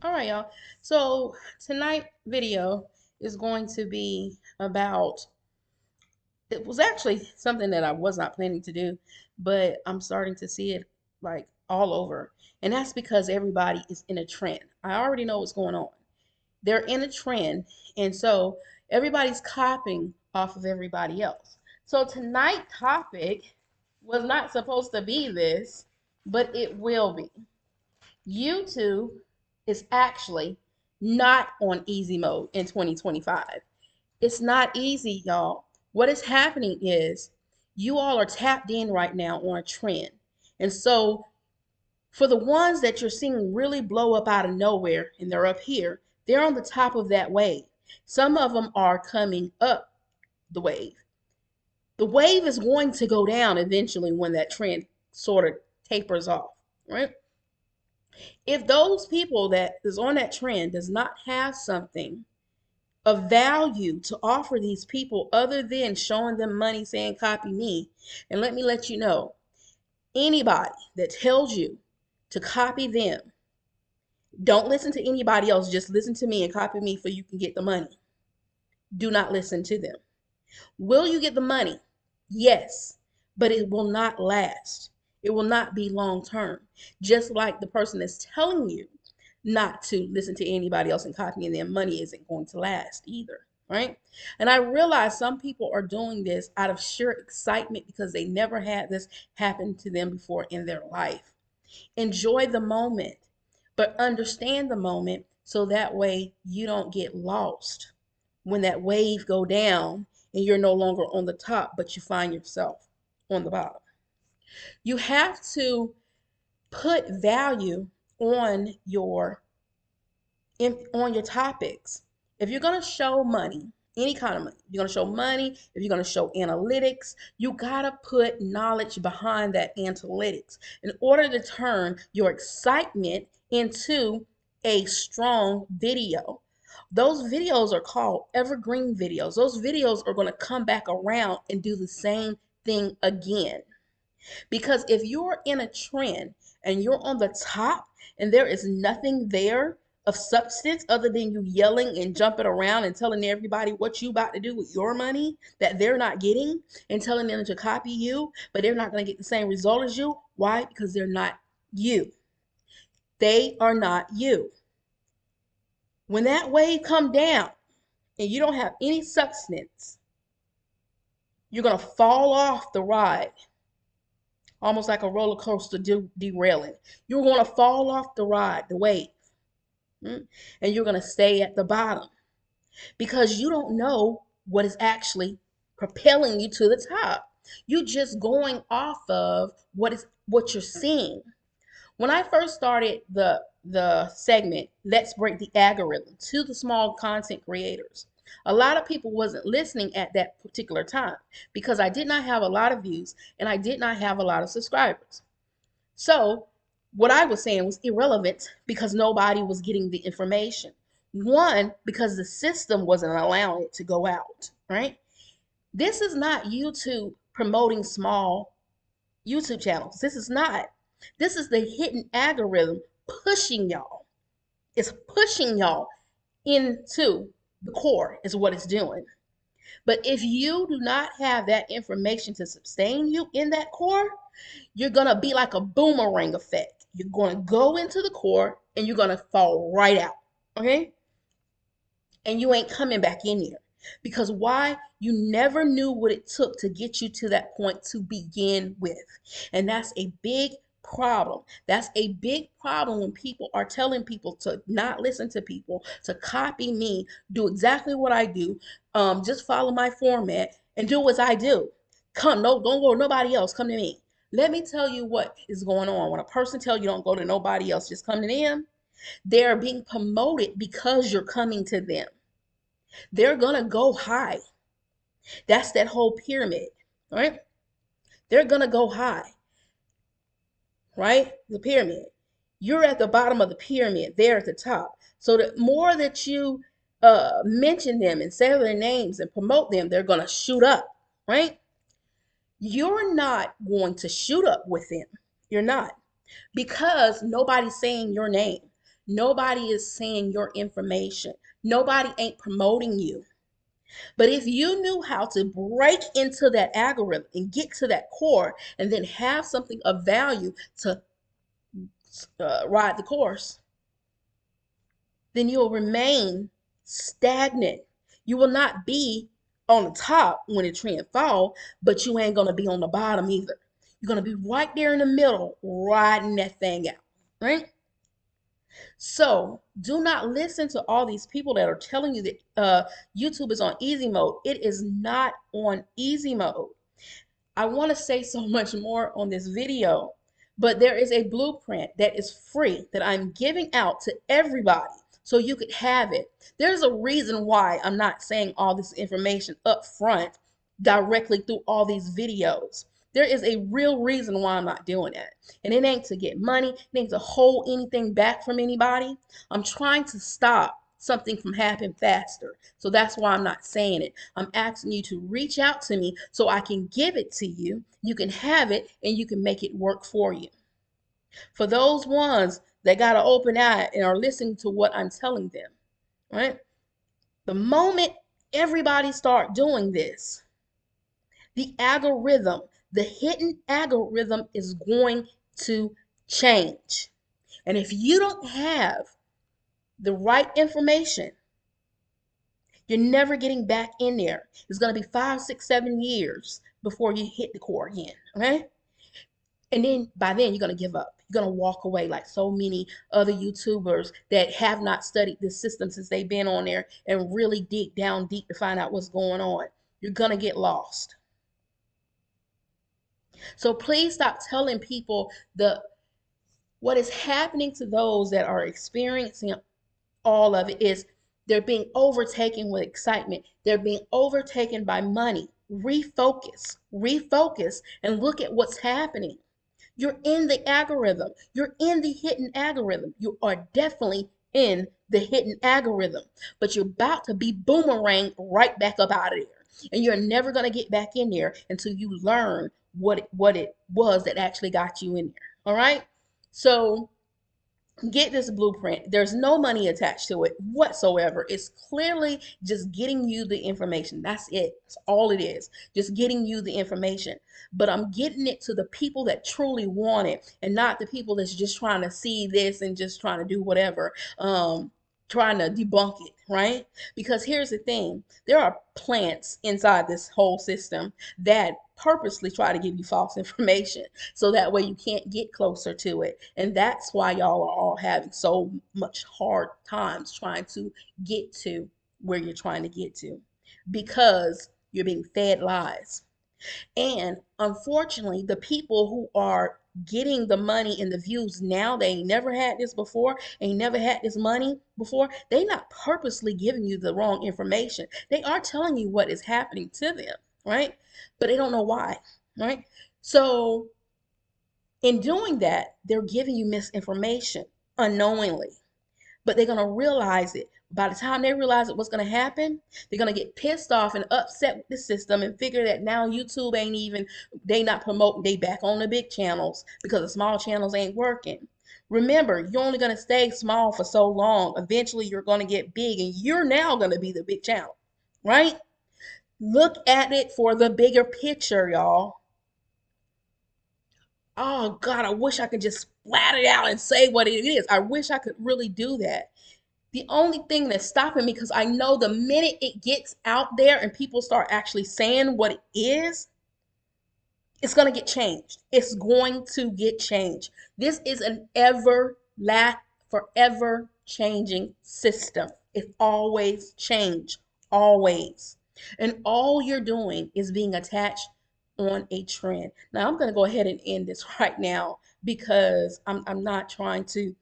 All right, y'all. So tonight video is going to be about, it was actually something that I was not planning to do, but I'm starting to see it like all over. And that's because everybody is in a trend. I already know what's going on. They're in a trend, and so everybody's copying off of everybody else. So tonight's topic was not supposed to be this, but it will be. YouTube is actually not on easy mode in 2025. It's not easy, y'all. What is happening is you all are tapped in right now on a trend. And so for the ones that you're seeing really blow up out of nowhere and they're up here, they're on the top of that wave. Some of them are coming up the wave. The wave is going to go down eventually when that trend sort of tapers off, right? If those people that is on that trend does not have something of value to offer these people other than showing them money saying copy me, and let me let you know, anybody that tells you to copy them, don't listen to anybody else, just listen to me and copy me for you can get the money. Do not listen to them. Will you get the money? Yes, but it will not last. It will not be long term. Just like the person that's telling you not to listen to anybody else and copying their money isn't going to last either, right? And I realize some people are doing this out of sheer excitement because they never had this happen to them before in their life. Enjoy the moment, but understand the moment so that way you don't get lost when that wave go down and you're no longer on the top, but you find yourself on the bottom. You have to put value on your on your topics. If you're going to show money, any kind of money, you're going to show money, if you're going to show analytics, you got to put knowledge behind that analytics in order to turn your excitement into a strong video. Those videos are called evergreen videos. Those videos are going to come back around and do the same thing again. Because if you're in a trend and you're on the top and there is nothing there of substance other than you yelling and jumping around and telling everybody what you about to do with your money that they're not getting and telling them to copy you, but they're not going to get the same result as you. Why? Because they're not you. They are not you. When that wave come down and you don't have any substance, you're going to fall off the ride almost like a roller coaster derailing. You're going to fall off the ride, the wave, and you're going to stay at the bottom because you don't know what is actually propelling you to the top. You're just going off of what you're seeing. When I first started the segment, let's break the algorithm to the small content creators. A lot of people wasn't listening at that particular time because I did not have a lot of views and I did not have a lot of subscribers. So what I was saying was irrelevant because nobody was getting the information. One, because the system wasn't allowing it to go out, right? This is not YouTube promoting small YouTube channels. This is not. This is the hidden algorithm pushing y'all. It's pushing y'all into the core is what it's doing. But if you do not have that information to sustain you in that core, you're going to be like a boomerang effect. You're going to go into the core and you're going to fall right out. Okay? And you ain't coming back in here. Because why? You never knew what it took to get you to that point to begin with. And that's a big problem. That's a big problem when people are telling people to not listen to people, to copy me, do exactly what I do, just follow my format and do as I do. Come, no, don't go to nobody else. Come to me. Let me tell you what is going on. When a person tells you don't go to nobody else, just come to them, they're being promoted because you're coming to them. They're going to go high. That's that whole pyramid, right? They're going to go high, right? The pyramid. You're at the bottom of the pyramid. They're at the top. So the more that you mention them and say their names and promote them, they're going to shoot up, right? You're not going to shoot up with them. You're not. Because nobody's saying your name. Nobody is saying your information. Nobody ain't promoting you. But if you knew how to break into that algorithm and get to that core and then have something of value to ride the course, then you'll remain stagnant. You will not be on the top when the trend fall, but you ain't gonna be on the bottom either. You're gonna be right there in the middle, riding that thing out, right? So do not listen to all these people that are telling you that YouTube is on easy mode. It is not on easy mode. I want to say so much more on this video, but there is a blueprint that is free that I'm giving out to everybody so you could have it. There's a reason why I'm not saying all this information up front directly through all these videos. There is a real reason why I'm not doing that. And it ain't to get money, it ain't to hold anything back from anybody. I'm trying to stop something from happening faster. So that's why I'm not saying it. I'm asking you to reach out to me so I can give it to you. You can have it and you can make it work for you. For those ones that got an open eye and are listening to what I'm telling them, right? The moment everybody start doing this, the algorithm, the hidden algorithm is going to change. And if you don't have the right information, you're never getting back in there. It's going to be 5, 6, 7 years before you hit the core again. Okay. And then by then you're going to give up. You're going to walk away like so many other YouTubers that have not studied this system since they've been on there and really dig down deep to find out what's going on. You're going to get lost. So please stop telling people what is happening to those that are experiencing all of it is they're being overtaken with excitement. They're being overtaken by money. Refocus, and look at what's happening. You're in the algorithm. You're in the hidden algorithm. You are definitely in the hidden algorithm, but you're about to be boomerang right back up out of there. And you're never going to get back in there until you learn what it was that actually got you in there. All right. So get this blueprint. There's no money attached to it whatsoever. It's clearly just getting you the information. That's it. That's all it is. Just getting you the information. But I'm getting it to the people that truly want it and not the people that's just trying to see this and just trying to do whatever. Trying to debunk it, right? Because here's the thing. There are plants inside this whole system that purposely try to give you false information so that way you can't get closer to it. And that's why y'all are all having so much hard times trying to get to where you're trying to get to because you're being fed lies. And unfortunately, the people who are getting the money and the views now, they ain't never had this before, ain't never had this money before. They not purposely giving you the wrong information. They are telling you what is happening to them, right? But they don't know why, right? So in doing that, they're giving you misinformation unknowingly, but they're going to realize it. By the time they realize it, what's going to happen, they're going to get pissed off and upset with the system and figure that now YouTube ain't even, they not promoting, they back on the big channels because the small channels ain't working. Remember, you're only going to stay small for so long. Eventually, you're going to get big and you're now going to be the big channel, right? Look at it for the bigger picture, y'all. Oh God, I wish I could just splat it out and say what it is. I wish I could really do that. The only thing that's stopping me, because I know the minute it gets out there and people start actually saying what it is, it's going to get changed. It's going to get changed. This is an forever changing system. It always change, always. And all you're doing is being attached on a trend. Now I'm going to go ahead and end this right now because I'm not trying to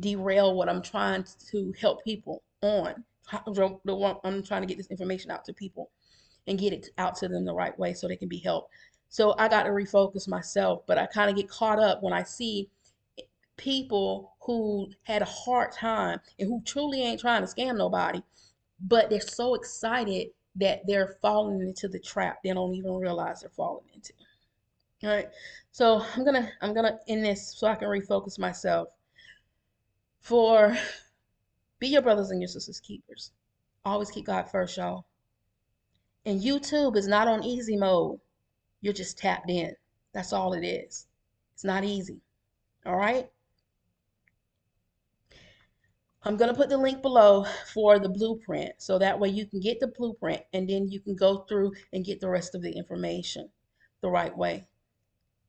derail what I'm trying to help people on. I'm trying to get this information out to people and get it out to them the right way so they can be helped. So I got to refocus myself, but I kind of get caught up when I see people who had a hard time and who truly ain't trying to scam nobody, but they're so excited that they're falling into the trap they don't even realize they're falling into. All right. So I'm gonna end this so I can refocus myself. For be your brothers and your sisters keepers. Always keep God first, y'all. And YouTube is not on easy mode. You're just tapped in. That's all it is. It's not easy. All right? I'm going to put the link below for the blueprint so that way you can get the blueprint and then you can go through and get the rest of the information the right way.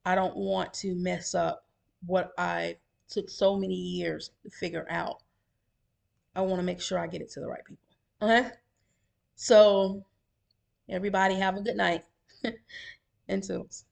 I don't want to mess up what I took so many years to figure out. I want to make sure I get it to the right people. Okay? So, everybody have a good night and toodles.